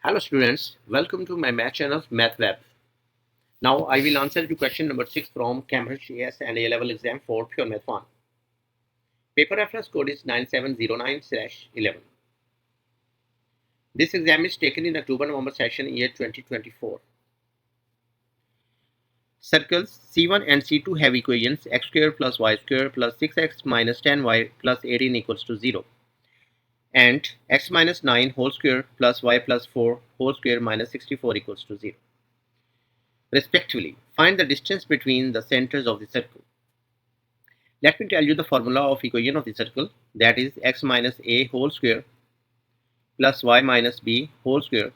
Hello students, welcome to my math channel Math Web. Now I will answer to question number 6 from Cambridge AS and A-level exam for Pure Math 1. Paper reference code is 9709/11. This exam is taken in October-November session year 2024. Circles C1 and C2 have equations x square plus y square plus 6x minus 10y plus 18 equals to 0 and x minus 9 whole square plus y plus 4 whole square minus 64 equals to 0. Respectively, find the distance between the centers of the circle. Let me tell you the formula of equation of the circle, that is x minus a whole square plus y minus b whole square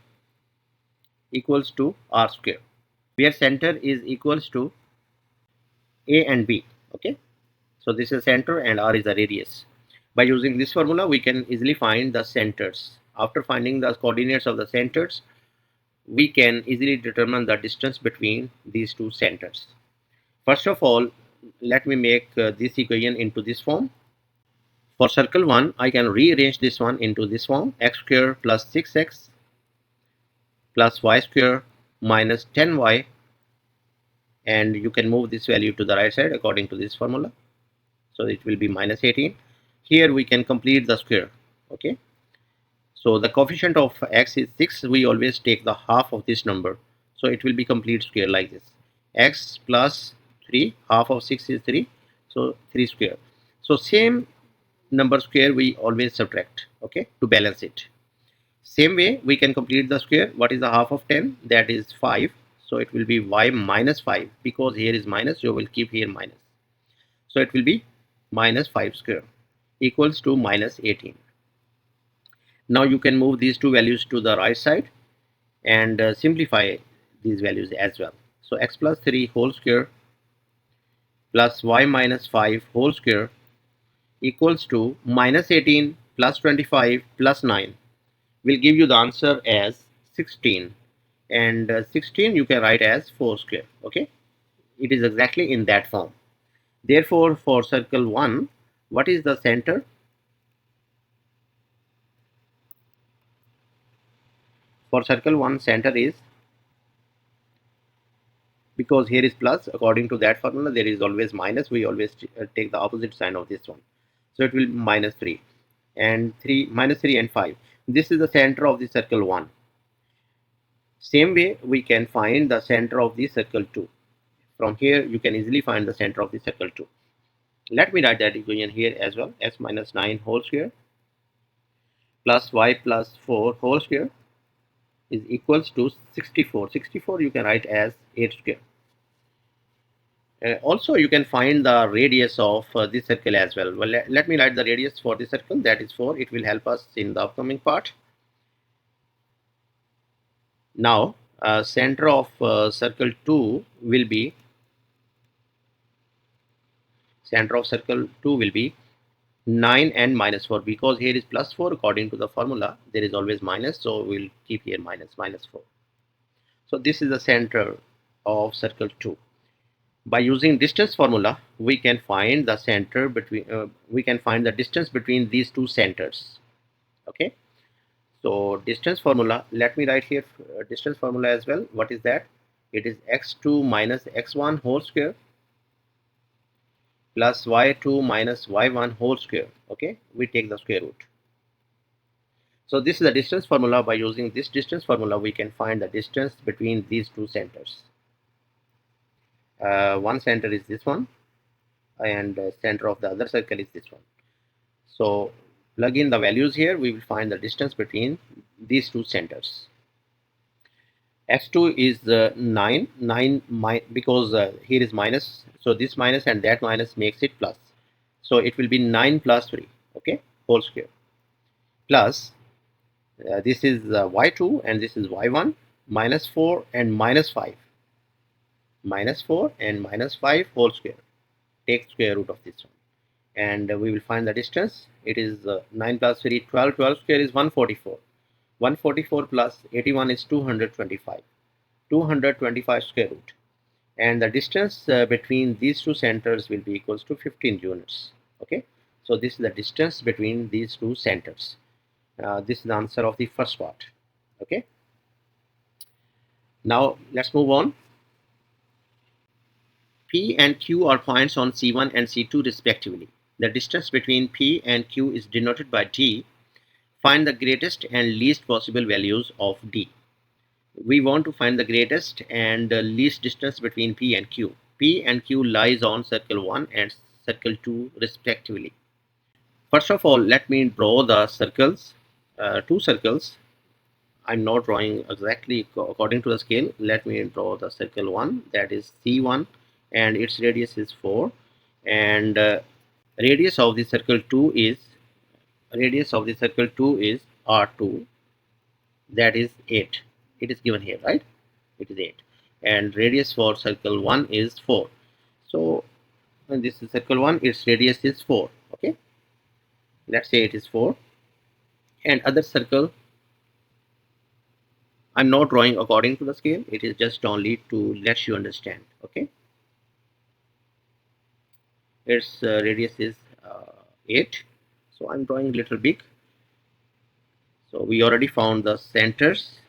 equals to r square, where center is equals to a and b. Okay, so this is center and r is the radius. By using this formula we can easily find the centers. After finding the coordinates of the centers, we can easily determine the distance between these two centers. First of all, let me make this equation into this form. For circle 1, I can rearrange this one into this form: x square plus 6x plus y square minus 10y, and you can move this value to the right side according to this formula. So it will be minus 18. Here we can complete the square. Okay. So the coefficient of x is 6. We always take the half of this number. So it will be complete square like this. X plus 3, half of 6 is 3. So 3 square. So same number square we always subtract, okay, to balance it. Same way we can complete the square. What is the half of 10? That is 5. So it will be y minus 5, because here is minus, you will keep here minus. So it will be minus 5 square equals to minus 18. Now you can move these two values to the right side and simplify these values as well. So x plus 3 whole square plus y minus 5 whole square equals to minus 18 plus 25 plus 9 will give you the answer as 16, and 16 you can write as 4 square. Okay, it is exactly in that form. Therefore, for circle 1, what is the center? For circle 1, center is, because here is plus, according to that formula there is always minus, we always take the opposite sign of this one. So it will be minus 3 and 3, minus 3 and 5. This is the center of the circle 1. Same way we can find the center of the circle 2. From here you can easily find the center of the circle 2. Let me write that equation here as well: x minus 9 whole square plus y plus 4 whole square is equals to 64. 64 you can write as 8 square. Also you can find the radius of this circle as well. Well, let me write the radius for this circle, that is 4. It will help us in the upcoming part. Now center of circle 2 will be, center of circle 2 will be 9 and minus 4, because here is plus 4. According to the formula there is always minus, so we'll keep here minus 4. So this is the center of circle 2. By using distance formula we can find the center between we can find the distance between these two centers. Okay, so distance formula, let me write here distance formula as well. What is that? It is x2 minus x1 whole square plus y2 minus y1 whole square. Okay, we take the square root. So this is the distance formula. By using this distance formula we can find the distance between these two centers. One center is this one, and center of the other circle is this one. So plug in the values here, we will find the distance between these two centers. x2 is 9 because here is minus, so this minus and that minus makes it plus, so it will be 9 plus 3, okay, whole square, plus this is y2 and this is y1, minus 4 and minus 5, minus 4 and minus 5 whole square, take square root of this one, and we will find the distance. It is 9 plus 3, 12, 12 square is 144, 144 plus 81 is 225, 225 square root, and the distance between these two centers will be equals to 15 units. Okay, so this is the distance between these two centers. This is the answer of the first part. Okay. Now let's move on. P and Q are points on C1 and C2 respectively. The distance between P and Q is denoted by D. Find the greatest and least possible values of D. We want to find the greatest and least distance between P and Q. P and Q lies on circle 1 and circle 2 respectively. First of all, let me draw the circles, two circles. I'm not drawing exactly according to the scale. Let me draw the circle 1, that is C1, and its radius is 4, and radius of the circle 2 is R2, that is 8. It is given here, right? It is 8, and radius for circle 1 is 4. So when this is circle 1, its radius is 4. Okay, let's say it is 4. And other circle, I'm not drawing according to the scale, it is just only to let you understand. Okay, its radius is 8, so I'm drawing a little big. So we already found the centers.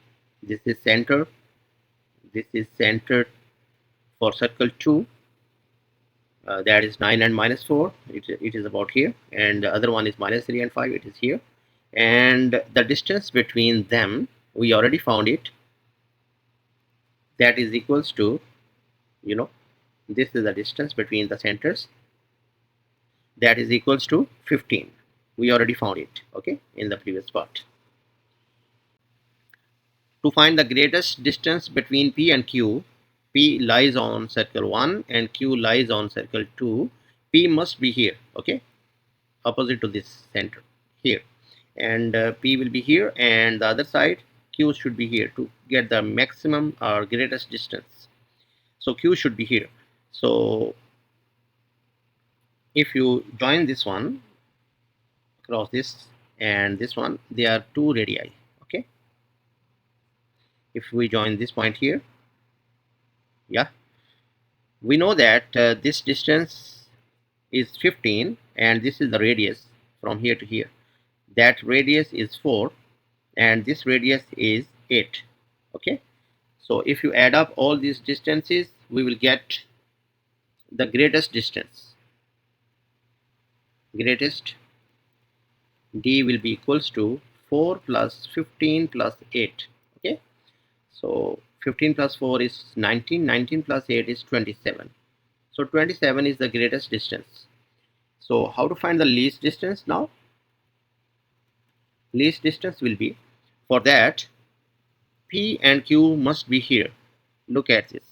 This is center, this is center for circle 2, that is 9 and minus 4, it is about here, and the other one is minus 3 and 5, it is here. And the distance between them, we already found it, that is equals to, this is the distance between the centers, that is equals to 15. We already found it, okay, in the previous part. To find the greatest distance between P and Q, P lies on circle 1 and Q lies on circle 2. P must be here, okay, opposite to this center here, and P will be here, and the other side Q should be here to get the maximum or greatest distance. So Q should be here. So if you join this one across this and this one, they are two radii. Okay, if we join this point here, yeah, we know that this distance is 15 and this is the radius from here to here. That radius is 4 and this radius is 8. Okay, so if you add up all these distances, we will get the greatest distance. Greatest D will be equals to 4 plus 15 plus 8. Okay, so 15 plus 4 is 19, 19 plus 8 is 27. So 27 is the greatest distance. So how to find the least distance now? Least distance will be, for that, P and Q must be here. Look at this.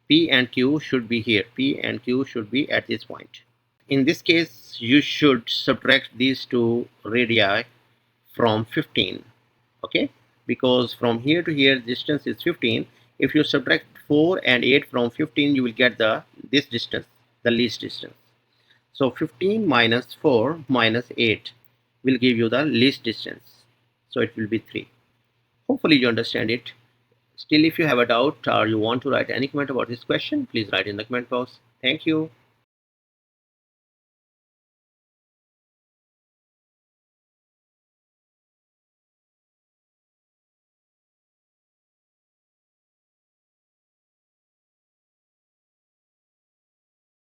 P and Q should be here. P and Q should be at this point. In this case, you should subtract these two radii from 15. Okay, because from here to here distance is 15. If you subtract 4 and 8 from 15, you will get this distance, the least distance. So 15 minus 4 minus 8 will give you the least distance. So it will be 3. Hopefully you understand it. Still, if you have a doubt or you want to write any comment about this question, please write in the comment box. Thank you.